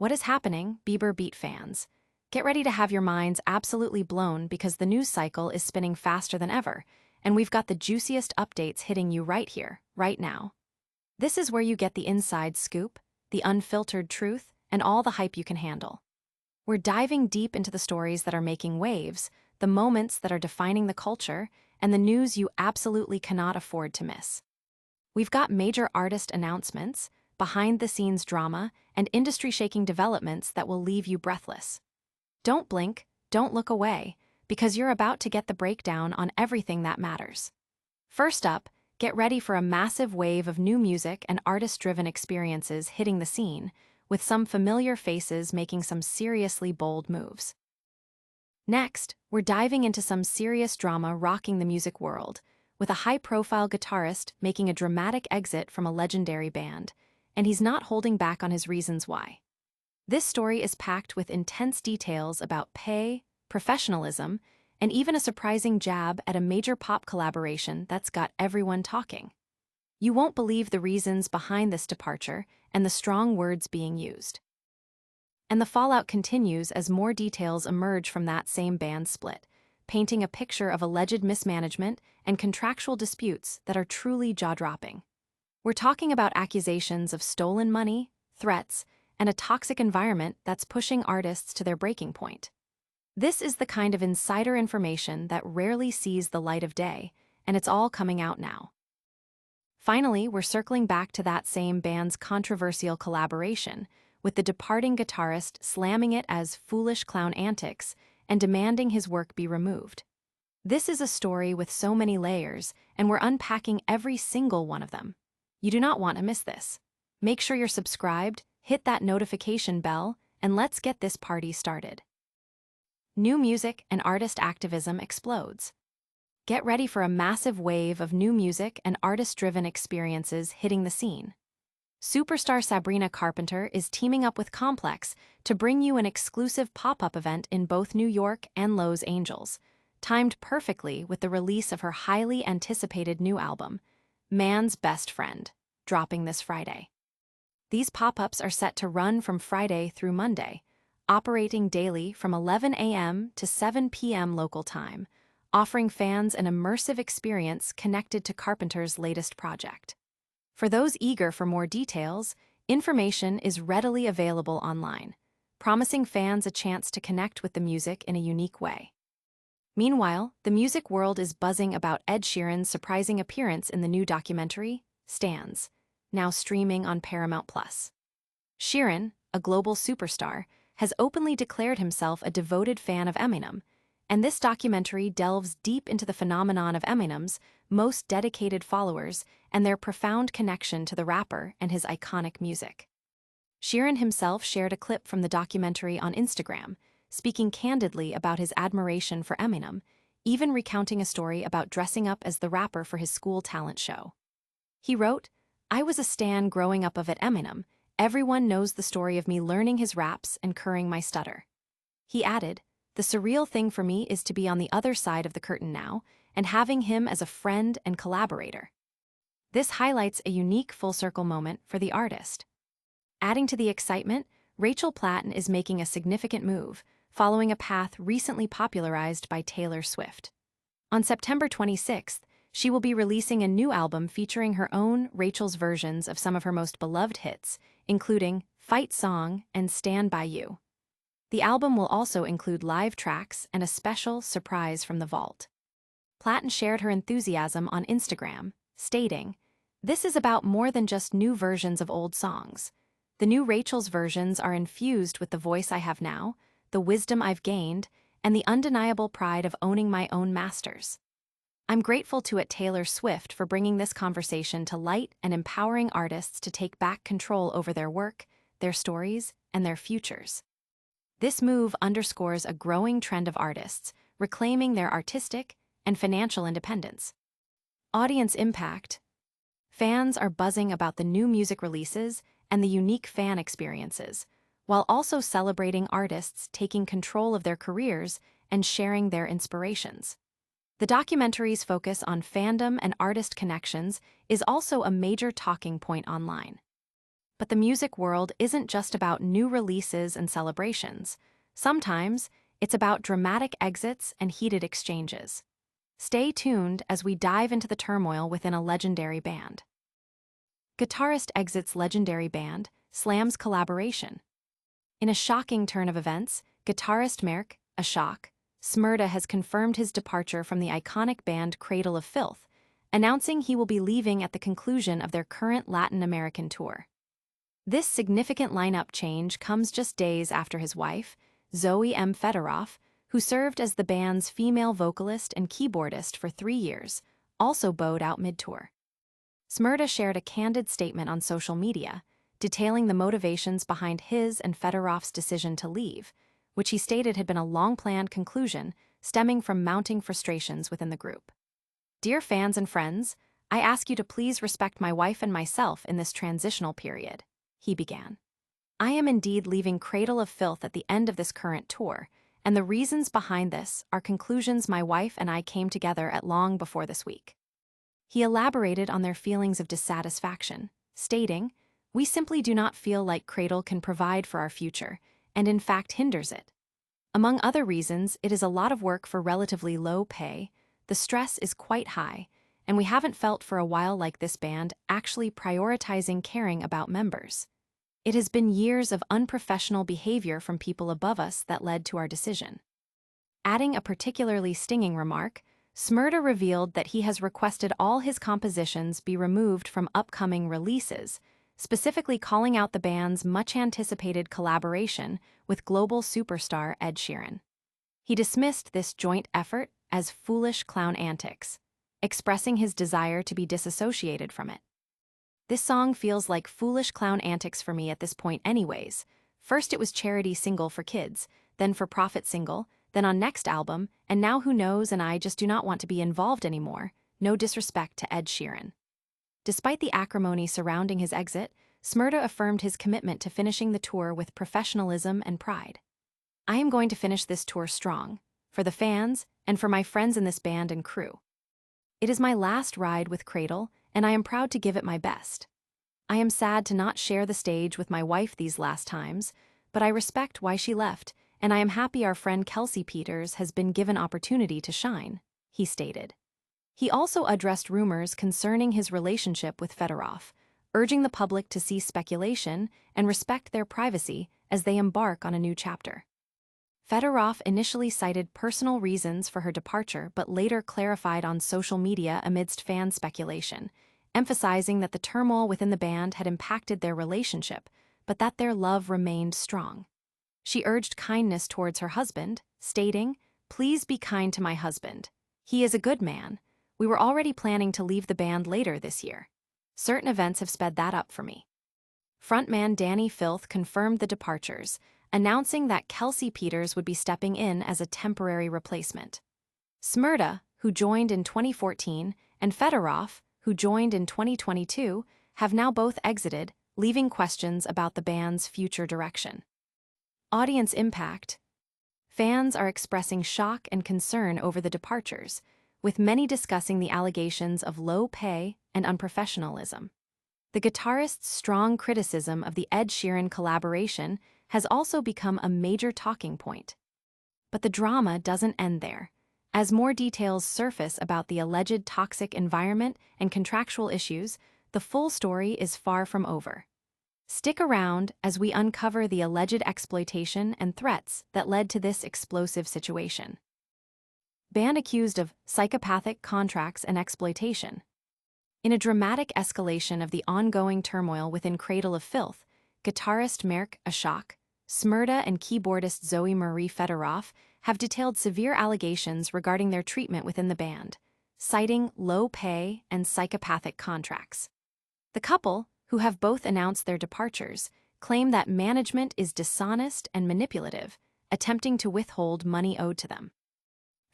What is happening, Bieber beat fans? Get ready to have your minds absolutely blown because the news cycle is spinning faster than ever, and we've got the juiciest updates hitting you right here, right now. This is where you get the inside scoop, the unfiltered truth, and all the hype you can handle. We're diving deep into the stories that are making waves, the moments that are defining the culture, and the news you absolutely cannot afford to miss. We've got major artist announcements, behind-the-scenes drama, and industry-shaking developments that will leave you breathless. Don't blink, don't look away, because you're about to get the breakdown on everything that matters. First up, get ready for a massive wave of new music and artist-driven experiences hitting the scene, with some familiar faces making some seriously bold moves. Next, we're diving into some serious drama rocking the music world, with a high-profile guitarist making a dramatic exit from a legendary band, and he's not holding back on his reasons why. This story is packed with intense details about pay, professionalism, and even a surprising jab at a major pop collaboration that's got everyone talking. You won't believe the reasons behind this departure and the strong words being used. And the fallout continues as more details emerge from that same band split, painting a picture of alleged mismanagement and contractual disputes that are truly jaw-dropping. We're talking about accusations of stolen money, threats, and a toxic environment that's pushing artists to their breaking point. This is the kind of insider information that rarely sees the light of day, and it's all coming out now. Finally, we're circling back to that same band's controversial collaboration, with the departing guitarist slamming it as foolish clown antics and demanding his work be removed. This is a story with so many layers, and we're unpacking every single one of them. You do not want to miss this. Make sure you're subscribed, hit that notification bell, and let's get this party started. New music and artist activism explodes. Get ready for a massive wave of new music and artist-driven experiences hitting the scene. Superstar Sabrina Carpenter is teaming up with Complex to bring you an exclusive pop-up event in both New York and Los Angeles, timed perfectly with the release of her highly anticipated new album, Man's Best Friend, dropping this Friday. These pop-ups are set to run from Friday through Monday, operating daily from 11 a.m. to 7 p.m. local time, offering fans an immersive experience connected to Carpenter's latest project. For those eager for more details, information is readily available online, promising fans a chance to connect with the music in a unique way. Meanwhile, the music world is buzzing about Ed Sheeran's surprising appearance in the new documentary, Stans, now streaming on Paramount+. Sheeran, a global superstar, has openly declared himself a devoted fan of Eminem, and this documentary delves deep into the phenomenon of Eminem's most dedicated followers and their profound connection to the rapper and his iconic music. Sheeran himself shared a clip from the documentary on Instagram, speaking candidly about his admiration for Eminem, even recounting a story about dressing up as the rapper for his school talent show. He wrote, "I was a stan growing up of at Eminem. Everyone knows the story of me learning his raps and curring my stutter." He added, "The surreal thing for me is to be on the other side of the curtain now and having him as a friend and collaborator." This highlights a unique full-circle moment for the artist. Adding to the excitement, Rachel Platten is making a significant move, following a path recently popularized by Taylor Swift. On September 26th, she will be releasing a new album featuring her own Rachel's versions of some of her most beloved hits, including Fight Song and Stand By You. The album will also include live tracks and a special surprise from the vault. Platten shared her enthusiasm on Instagram, stating, "This is about more than just new versions of old songs. The new Rachel's versions are infused with the voice I have now, the wisdom I've gained, and the undeniable pride of owning my own masters. I'm grateful to Taylor Swift for bringing this conversation to light and empowering artists to take back control over their work, their stories, and their futures." This move underscores a growing trend of artists reclaiming their artistic and financial independence. Audience impact. Fans are buzzing about the new music releases and the unique fan experiences, while also celebrating artists taking control of their careers and sharing their inspirations. The documentary's focus on fandom and artist connections is also a major talking point online. But the music world isn't just about new releases and celebrations. Sometimes, it's about dramatic exits and heated exchanges. Stay tuned as we dive into the turmoil within a legendary band. Guitarist exits legendary band, slams collaboration. In a shocking turn of events, guitarist Marek, Ashok, Šmerda has confirmed his departure from the iconic band Cradle of Filth, announcing he will be leaving at the conclusion of their current Latin American tour. This significant lineup change comes just days after his wife, Zoe M. Federoff, who served as the band's female vocalist and keyboardist for 3 years, also bowed out mid-tour. Šmerda shared a candid statement on social media, detailing the motivations behind his and Federoff's decision to leave, which he stated had been a long-planned conclusion stemming from mounting frustrations within the group. "Dear fans and friends, I ask you to please respect my wife and myself in this transitional period," he began. "I am indeed leaving Cradle of Filth at the end of this current tour, and the reasons behind this are conclusions my wife and I came together at long before this week." He elaborated on their feelings of dissatisfaction, stating, "We simply do not feel like Cradle can provide for our future, and in fact hinders it. Among other reasons, it is a lot of work for relatively low pay, the stress is quite high, and we haven't felt for a while like this band actually prioritizing caring about members. It has been years of unprofessional behavior from people above us that led to our decision." Adding a particularly stinging remark, Šmerda revealed that he has requested all his compositions be removed from upcoming releases, specifically calling out the band's much-anticipated collaboration with global superstar Ed Sheeran. He dismissed this joint effort as foolish clown antics, expressing his desire to be disassociated from it. "This song feels like foolish clown antics for me at this point anyways. First it was charity single for kids, then for profit single, then on next album, and now who knows, and I just do not want to be involved anymore. No disrespect to Ed Sheeran." Despite the acrimony surrounding his exit, Šmerda affirmed his commitment to finishing the tour with professionalism and pride. "I am going to finish this tour strong, for the fans and for my friends in this band and crew. It is my last ride with Cradle, and I am proud to give it my best. I am sad to not share the stage with my wife these last times, but I respect why she left, and I am happy our friend Kelsey Peters has been given opportunity to shine," he stated. He also addressed rumors concerning his relationship with Federoff, urging the public to cease speculation and respect their privacy as they embark on a new chapter. Federoff initially cited personal reasons for her departure but later clarified on social media amidst fan speculation, emphasizing that the turmoil within the band had impacted their relationship, but that their love remained strong. She urged kindness towards her husband, stating, "Please be kind to my husband. He is a good man. We were already planning to leave the band later this year. Certain events have sped that up for me." Frontman Danny Filth confirmed the departures, announcing that Kelsey Peters would be stepping in as a temporary replacement. Šmerda, who joined in 2014, and Federoff, who joined in 2022, have now both exited, leaving questions about the band's future direction. Audience impact. Fans are expressing shock and concern over the departures, with many discussing the allegations of low pay and unprofessionalism. The guitarist's strong criticism of the Ed Sheeran collaboration has also become a major talking point. But the drama doesn't end there. As more details surface about the alleged toxic environment and contractual issues, the full story is far from over. Stick around as we uncover the alleged exploitation and threats that led to this explosive situation. Band accused of psychopathic contracts and exploitation. In a dramatic escalation of the ongoing turmoil within Cradle of Filth, guitarist Marek, Ashok, Šmerda and keyboardist Zoe Marie Federoff have detailed severe allegations regarding their treatment within the band, citing low pay and psychopathic contracts. The couple, who have both announced their departures, claim that management is dishonest and manipulative, attempting to withhold money owed to them.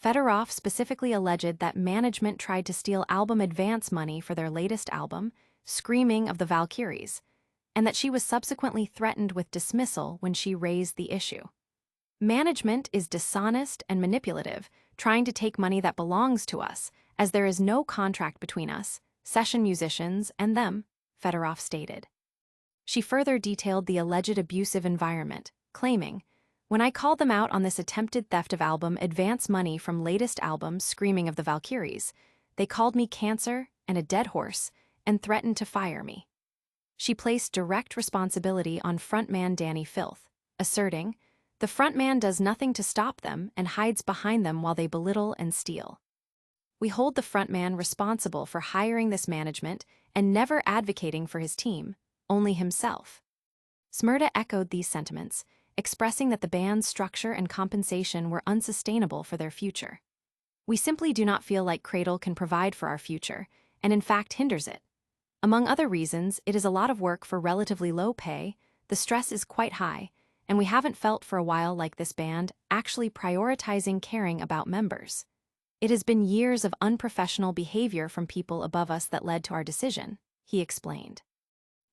Federoff specifically alleged that management tried to steal album advance money for their latest album, Screaming of the Valkyries, and that she was subsequently threatened with dismissal when she raised the issue. "Management is dishonest and manipulative, trying to take money that belongs to us, as there is no contract between us, session musicians, and them," Federoff stated. She further detailed the alleged abusive environment, claiming, "When I called them out on this attempted theft of album advance money from latest album Screaming of the Valkyries, they called me cancer and a dead horse and threatened to fire me." She placed direct responsibility on frontman Danny Filth, asserting, "The frontman does nothing to stop them and hides behind them while they belittle and steal. We hold the frontman responsible for hiring this management and never advocating for his team, only himself." Šmerda echoed these sentiments, expressing that the band's structure and compensation were unsustainable for their future. "We simply do not feel like Cradle can provide for our future, and in fact hinders it. Among other reasons, it is a lot of work for relatively low pay, the stress is quite high, and we haven't felt for a while like this band actually prioritizing caring about members. It has been years of unprofessional behavior from people above us that led to our decision," he explained.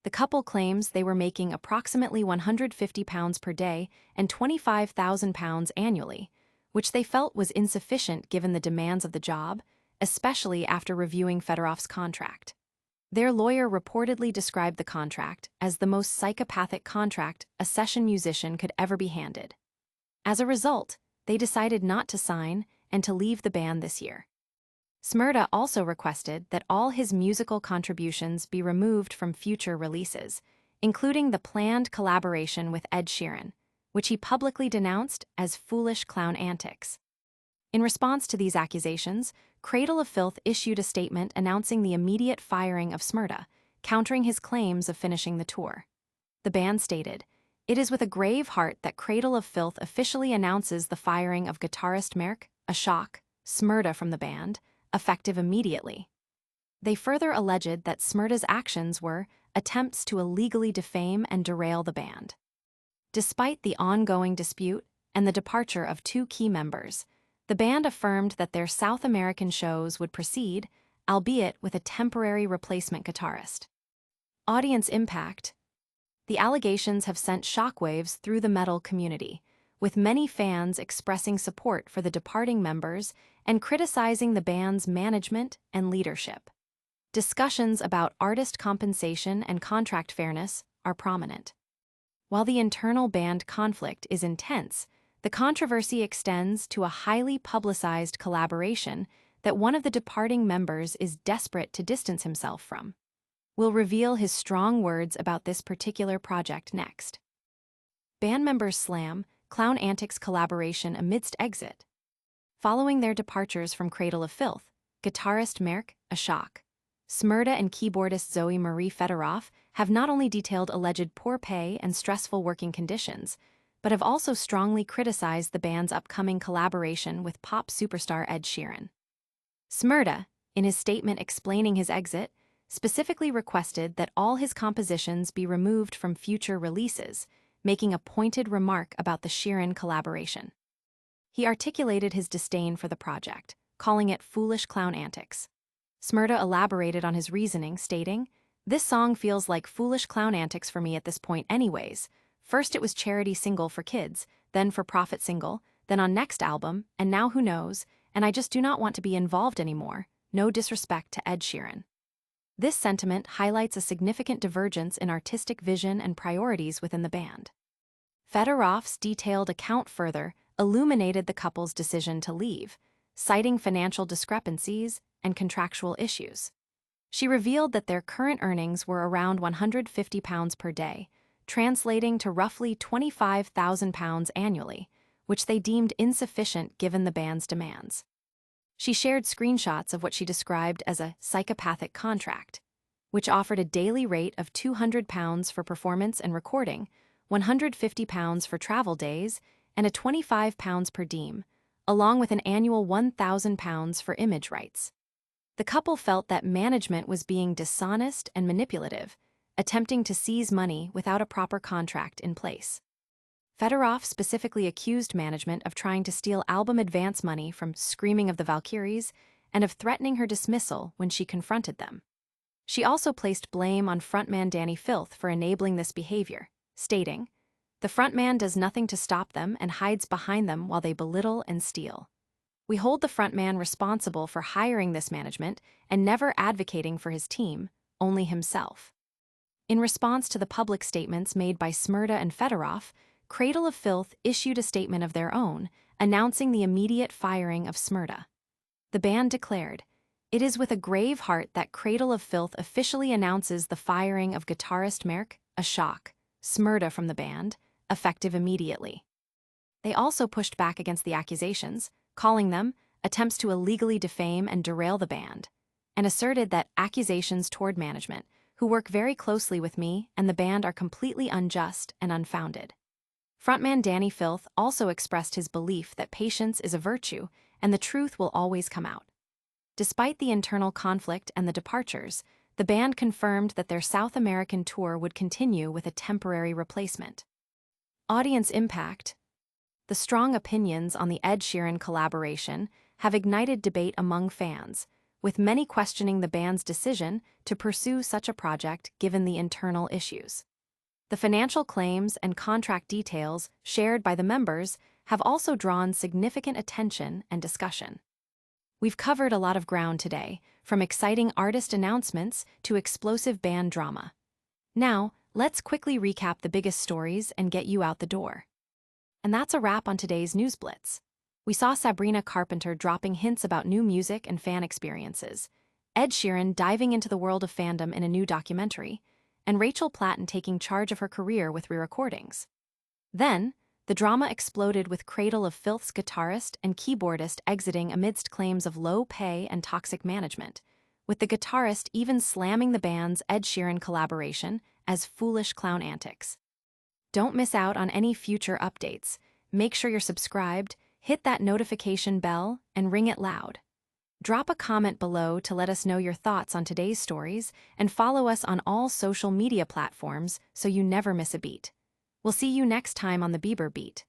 The couple claims they were making approximately £150 per day and £25,000 annually, which they felt was insufficient given the demands of the job, especially after reviewing Federoff's contract. Their lawyer reportedly described the contract as the most psychopathic contract a session musician could ever be handed. As a result, they decided not to sign and to leave the band this year. Šmerda also requested that all his musical contributions be removed from future releases, including the planned collaboration with Ed Sheeran, which he publicly denounced as foolish clown antics. In response to these accusations, Cradle of Filth issued a statement announcing the immediate firing of Šmerda, countering his claims of finishing the tour. The band stated, "It is with a grave heart that Cradle of Filth officially announces the firing of guitarist Marek, Ashok, Šmerda from the band, effective immediately." They further alleged that Šmerda's actions were attempts to illegally defame and derail the band. Despite the ongoing dispute and the departure of two key members, the band affirmed that their South American shows would proceed, albeit with a temporary replacement guitarist. Audience impact. The allegations have sent shockwaves through the metal community, with many fans expressing support for the departing members and criticizing the band's management and leadership. Discussions about artist compensation and contract fairness are prominent. While the internal band conflict is intense, the controversy extends to a highly publicized collaboration that one of the departing members is desperate to distance himself from. We'll reveal his strong words about this particular project next. Band members slam Clown Antics collaboration amidst exit. Following their departures from Cradle of Filth, guitarist Marek, Ashok, Šmerda and keyboardist Zoe Marie Federoff have not only detailed alleged poor pay and stressful working conditions, but have also strongly criticized the band's upcoming collaboration with pop superstar Ed Sheeran. Šmerda, in his statement explaining his exit, specifically requested that all his compositions be removed from future releases, making a pointed remark about the Sheeran collaboration. He articulated his disdain for the project, calling it foolish clown antics. Šmerda elaborated on his reasoning, stating, "This song feels like foolish clown antics for me at this point anyways. First it was charity single for kids, then for profit single, then on next album, and now who knows, and I just do not want to be involved anymore, no disrespect to Ed Sheeran." This sentiment highlights a significant divergence in artistic vision and priorities within the band. Federoff's detailed account further illuminated the couple's decision to leave, citing financial discrepancies and contractual issues. She revealed that their current earnings were around £150 per day, translating to roughly £25,000 annually, which they deemed insufficient given the band's demands. She shared screenshots of what she described as a psychopathic contract, which offered a daily rate of £200 for performance and recording, £150 for travel days, and a £25 per diem, along with an annual £1,000 for image rights. The couple felt that management was being dishonest and manipulative, attempting to seize money without a proper contract in place. Federoff specifically accused management of trying to steal album advance money from Screaming of the Valkyries and of threatening her dismissal when she confronted them. She also placed blame on frontman Danny Filth for enabling this behavior, stating, "The frontman does nothing to stop them and hides behind them while they belittle and steal. We hold the frontman responsible for hiring this management and never advocating for his team, only himself." In response to the public statements made by Šmerda and Federoff, Cradle of Filth issued a statement of their own, announcing the immediate firing of Šmerda. The band declared, "It is with a grave heart that Cradle of Filth officially announces the firing of guitarist Marek, Ashok, Šmerda from the band, effective immediately." They also pushed back against the accusations, calling them attempts to illegally defame and derail the band, and asserted that accusations toward management, who work very closely with me and the band, are completely unjust and unfounded. Frontman Danny Filth also expressed his belief that patience is a virtue and the truth will always come out. Despite the internal conflict and the departures, the band confirmed that their South American tour would continue with a temporary replacement. Audience impact. The strong opinions on the Ed Sheeran collaboration have ignited debate among fans, with many questioning the band's decision to pursue such a project given the internal issues. The financial claims and contract details shared by the members have also drawn significant attention and discussion. We've covered a lot of ground today, from exciting artist announcements to explosive band drama. Now, let's quickly recap the biggest stories and get you out the door. And that's a wrap on today's News Blitz. We saw Sabrina Carpenter dropping hints about new music and fan experiences, Ed Sheeran diving into the world of fandom in a new documentary, and Rachel Platten taking charge of her career with re-recordings. Then, the drama exploded with Cradle of Filth's guitarist and keyboardist exiting amidst claims of low pay and toxic management, with the guitarist even slamming the band's Ed Sheeran collaboration as foolish clown antics. Don't miss out on any future updates. Make sure you're subscribed, hit that notification bell, and ring it loud. Drop a comment below to let us know your thoughts on today's stories, and follow us on all social media platforms so you never miss a beat. We'll see you next time on the Bieber Beat.